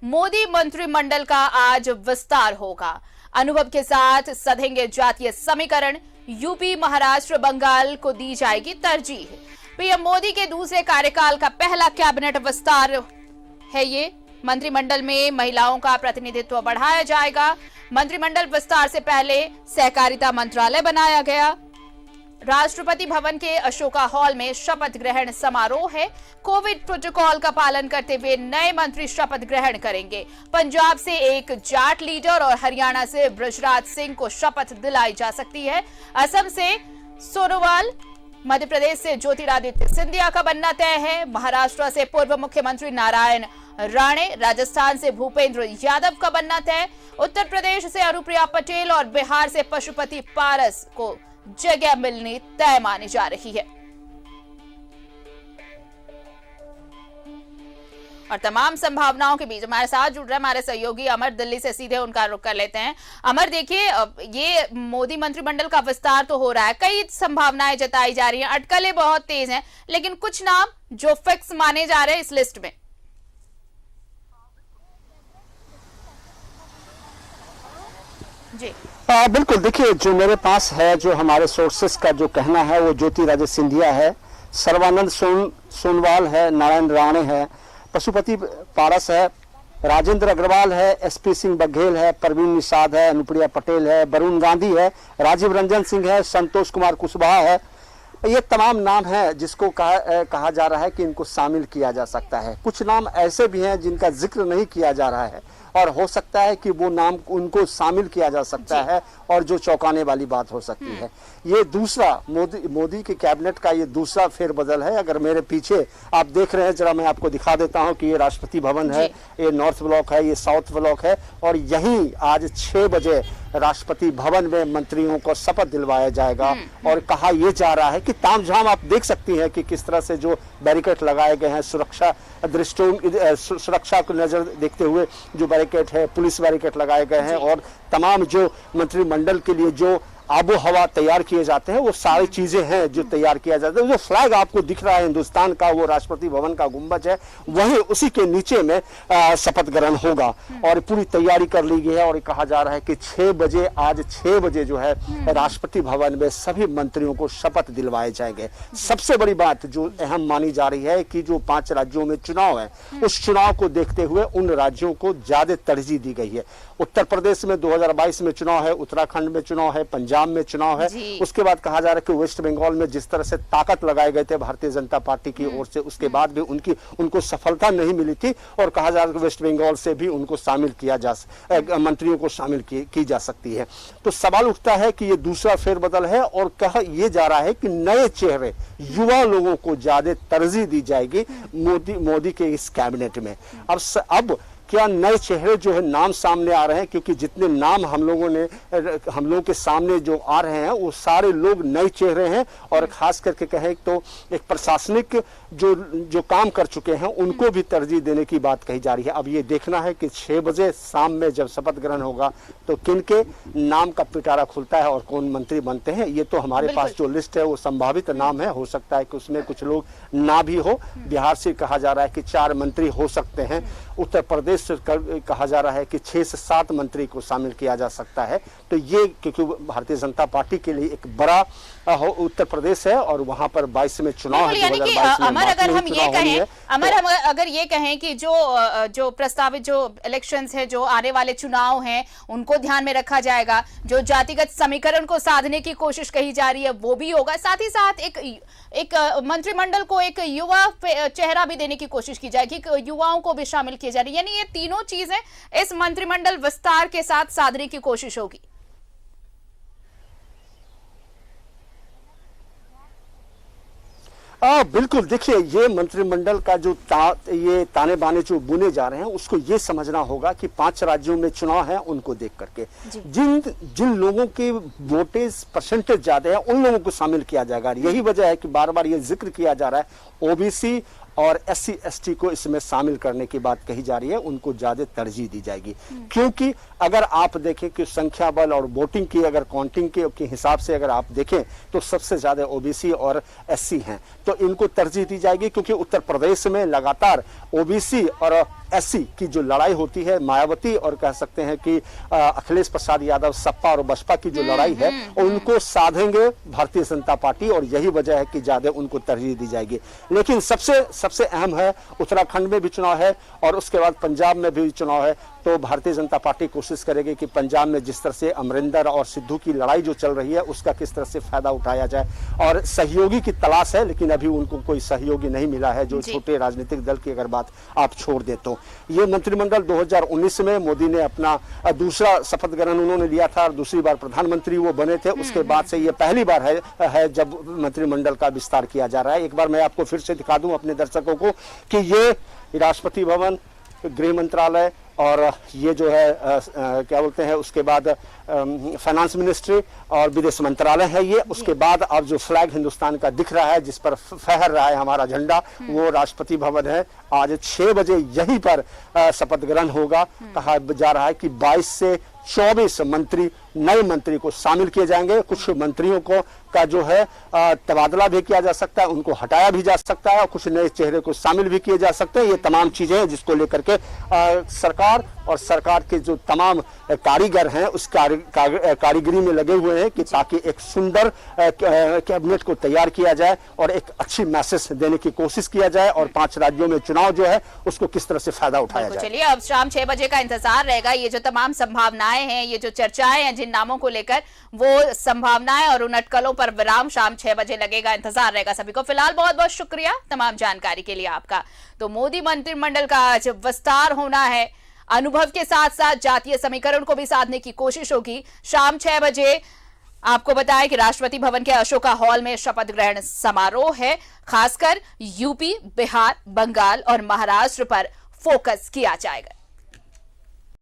मोदी मंत्रिमंडल का आज विस्तार होगा। अनुभव के साथ सधेंगे जातीय समीकरण। यूपी, महाराष्ट्र, बंगाल को दी जाएगी तरजीह। पीएम मोदी के दूसरे कार्यकाल का पहला कैबिनेट विस्तार है ये। मंत्रिमंडल में महिलाओं का प्रतिनिधित्व बढ़ाया जाएगा। मंत्रिमंडल विस्तार से पहले सहकारिता मंत्रालय बनाया गया। राष्ट्रपति भवन के अशोका हॉल में शपथ ग्रहण समारोह है। कोविड प्रोटोकॉल का पालन करते हुए नए मंत्री शपथ ग्रहण करेंगे। पंजाब से एक जाट लीडर और हरियाणा से बृजराज सिंह को शपथ दिलाई जा सकती है। असम से सोनोवाल, मध्य प्रदेश से ज्योतिरादित्य सिंधिया का बनना तय है। महाराष्ट्र से पूर्व मुख्यमंत्री नारायण राणे, राजस्थान से भूपेंद्र यादव का बनना तय। उत्तर प्रदेश से अनुप्रिया पटेल और बिहार से पशुपति पारस को जगह मिलनी तय मानी जा रही है। और तमाम संभावनाओं के बीच हमारे साथ जुड़ रहे हमारे सहयोगी अमर, दिल्ली से सीधे उनका रुख कर लेते हैं। अमर, देखिए, ये मोदी मंत्रिमंडल का विस्तार तो हो रहा है, कई संभावनाएं जताई जा रही हैं, अटकलें बहुत तेज हैं, लेकिन कुछ नाम जो फिक्स माने जा रहे हैं इस लिस्ट में। जी बिल्कुल, देखिए, जो मेरे पास है, जो हमारे सोर्सेस का जो कहना है, वो ज्योतिरादित्य सिंधिया है, सर्बानंद सोनवाल है, नारायण राणे है, पशुपति पारस है, राजेंद्र अग्रवाल है, एसपी सिंह बघेल है, परवीन निषाद है, अनुप्रिया पटेल है, वरुण गांधी है, राजीव रंजन सिंह है, संतोष कुमार कुशवाहा है। ये तमाम नाम हैं जिसको कहा जा रहा है कि इनको शामिल किया जा सकता है। कुछ नाम ऐसे भी हैं जिनका जिक्र नहीं किया जा रहा है और हो सकता है कि वो नाम उनको शामिल किया जा सकता है और जो चौंकाने वाली बात हो सकती है। ये दूसरा मोदी के कैबिनेट का ये दूसरा फेरबदल है। अगर मेरे पीछे आप देख रहे हैं, जरा मैं आपको दिखा देता हूं कि ये राष्ट्रपति भवन है, ये नॉर्थ ब्लॉक है, ये साउथ ब्लॉक है और यहीं आज 6 बजे राष्ट्रपति भवन में मंत्रियों को शपथ दिलवाया जाएगा। और कहा यह जा रहा है कि तामझाम आप देख सकती हैं कि किस तरह से जो बैरिकेड लगाए गए हैं, सुरक्षा को नजर देखते हुए जो बैरिकेड है, पुलिस बैरिकेड लगाए गए हैं और तमाम जो मंत्रिमंडल के लिए जो आबो हवा तैयार किए जाते हैं, वो सारी चीजें हैं जो तैयार किया जाता है। जो फ्लैग आपको दिख रहा है हिंदुस्तान का, वो राष्ट्रपति भवन का गुंबज है, वही उसी के नीचे में शपथ ग्रहण होगा और पूरी तैयारी कर ली गई है। और कहा जा रहा है कि 6 बजे, आज 6 बजे जो है राष्ट्रपति भवन में सभी मंत्रियों को शपथ दिलवाए जाएंगे। सबसे बड़ी बात जो अहम मानी जा रही है कि जो 5 राज्यों में चुनाव है, उस चुनाव को देखते हुए उन राज्यों को ज्यादा तरजीह दी गई है। उत्तर प्रदेश में 2022 में चुनाव है, उत्तराखंड में चुनाव है, पंजाब में चुनाव है। उसके बाद कहा जा रहा है कि वेस्ट बंगाल में जिस तरह से ताकत लगाए गए थे भारतीय जनता पार्टी की ओर से, उसके बाद भी उनको सफलता नहीं मिली थी और कहा जा रहा है कि वेस्ट बंगाल से भी उनको शामिल किया मंत्रियों को शामिल की जा सकती है। तो सवाल उठता है कि ये दूसरा फेरबदल है और कहा यह जा रहा है कि नए चेहरे, युवा लोगों को ज्यादा तरजीह दी जाएगी मोदी के इस कैबिनेट में। अब क्या नए चेहरे जो है नाम सामने आ रहे हैं, क्योंकि जितने नाम हम लोगों के सामने जो आ रहे हैं वो सारे लोग नए चेहरे हैं और खास करके कहें तो एक प्रशासनिक जो काम कर चुके हैं उनको भी तरजीह देने की बात कही जा रही है। अब ये देखना है कि 6 बजे शाम में जब शपथ ग्रहण होगा तो किनके नाम का पिटारा खुलता है और कौन मंत्री बनते हैं। ये तो हमारे पास जो लिस्ट है वो संभावित नाम है, हो सकता है कि उसमें कुछ लोग ना भी हो। बिहार से कहा जा रहा है कि 4 मंत्री हो सकते हैं, उत्तर प्रदेश से कहा जा रहा है कि 6 से 7 मंत्री को शामिल किया जा सकता है। तो ये क्योंकि भारतीय जनता पार्टी के लिए एक बड़ा उत्तर प्रदेश है और वहां पर 22 में चुनाव है। अमर, अगर हम ये कहें कि जो प्रस्तावित जो इलेक्शंस है, जो आने वाले चुनाव हैं, उनको ध्यान में रखा जाएगा, जो जातिगत समीकरण को साधने की कोशिश कही जा रही है वो भी होगा, साथ ही साथ एक मंत्रिमंडल को एक युवा चेहरा भी देने की कोशिश की जाएगी, युवाओं को भी शामिल किया जा रही है। यानी ये तीनों चीजें इस मंत्रिमंडल विस्तार के साथ साधने की कोशिश होगी। बिल्कुल, देखिए, ये मंत्रिमंडल का जो ये ताने बाने जो बुने जा रहे हैं उसको ये समझना होगा कि 5 राज्यों में चुनाव है, उनको देख करके जिन लोगों के वोटेज परसेंटेज ज्यादा है उन लोगों को शामिल किया जाएगा। यही वजह है कि बार बार ये जिक्र किया जा रहा है ओबीसी और SC ST को इसमें शामिल करने की बात कही जा रही है, उनको ज्यादा तरजीह दी जाएगी। क्योंकि अगर आप देखें कि संख्या बल और वोटिंग की अगर काउंटिंग के हिसाब से अगर आप देखें तो सबसे ज्यादा OBC और SC हैं, तो इनको तरजीह दी जाएगी। क्योंकि उत्तर प्रदेश में लगातार OBC और SC की जो लड़ाई होती है, मायावती और कह सकते हैं कि अखिलेश प्रसाद यादव सपा और बसपा की जो लड़ाई है उनको साधेंगे भारतीय जनता पार्टी, और यही वजह है कि ज्यादा उनको तरजीह दी जाएगी। लेकिन सबसे अहम है, उत्तराखंड में भी चुनाव है और उसके बाद पंजाब में भी चुनाव है, तो भारतीय जनता पार्टी कोशिश करेगी कि पंजाब में जिस तरह से अमरिंदर और सिद्धू की लड़ाई जो चल रही है उसका किस तरह से फायदा उठाया जाए। और सहयोगी की तलाश है, लेकिन अभी उनको कोई सहयोगी नहीं मिला है, जो छोटे राजनीतिक दल की अगर बात आप छोड़ दे तो। ये मंत्रिमंडल 2019 में मोदी ने अपना दूसरा शपथ ग्रहण उन्होंने लिया था और दूसरी बार प्रधानमंत्री वो बने थे। उसके बाद से ये पहली बार है जब मंत्रिमंडल का विस्तार किया जा रहा है। एक बार मैं आपको फिर से दिखा दूं अपने दर्शकों को कि ये राष्ट्रपति भवन, गृह मंत्रालय और ये जो है क्या बोलते हैं, उसके बाद फाइनेंस मिनिस्ट्री और विदेश मंत्रालय है ये। उसके बाद अब जो फ्लैग हिंदुस्तान का दिख रहा है, जिस पर फहर रहा है हमारा झंडा, वो राष्ट्रपति भवन है। आज 6 बजे यहीं पर शपथ ग्रहण होगा। कहा जा रहा है कि 22 से 24 नए मंत्री को शामिल किए जाएंगे। कुछ मंत्रियों को का जो है तबादला भी किया जा सकता है, उनको हटाया भी जा सकता है और कुछ नए चेहरे को शामिल भी किए जा सकते हैं। ये तमाम चीजें हैं जिसको लेकर के सरकार और सरकार के जो तमाम कारीगर हैं उस कारीगरी में लगे हुए हैं कि ताकि एक सुंदर कैबिनेट को तैयार किया जाए और एक अच्छी मैसेज देने की कोशिश किया जाए और 5 राज्यों में चुनाव जो है उसको किस तरह से फायदा उठाया जाए। चलिए, अब शाम 6 बजे का इंतजार रहेगा। ये जो तमाम संभावनाएं हैं, ये जो चर्चाएं हैं जिन नामों को लेकर, वो संभावनाएं और उन अटकलों पर विराम शाम 6 बजे लगेगा। इंतजार रहेगा सभी को। फिलहाल बहुत बहुत शुक्रिया तमाम जानकारी के लिए आपका। तो मोदी मंत्रिमंडल का आज विस्तार होना है। अनुभव के साथ साथ जातीय समीकरण को भी साधने की कोशिश होगी। शाम 6 बजे आपको बताएं कि राष्ट्रपति भवन के अशोका हॉल में शपथ ग्रहण समारोह है। खासकर यूपी, बिहार, बंगाल और महाराष्ट्र पर फोकस किया जाएगा।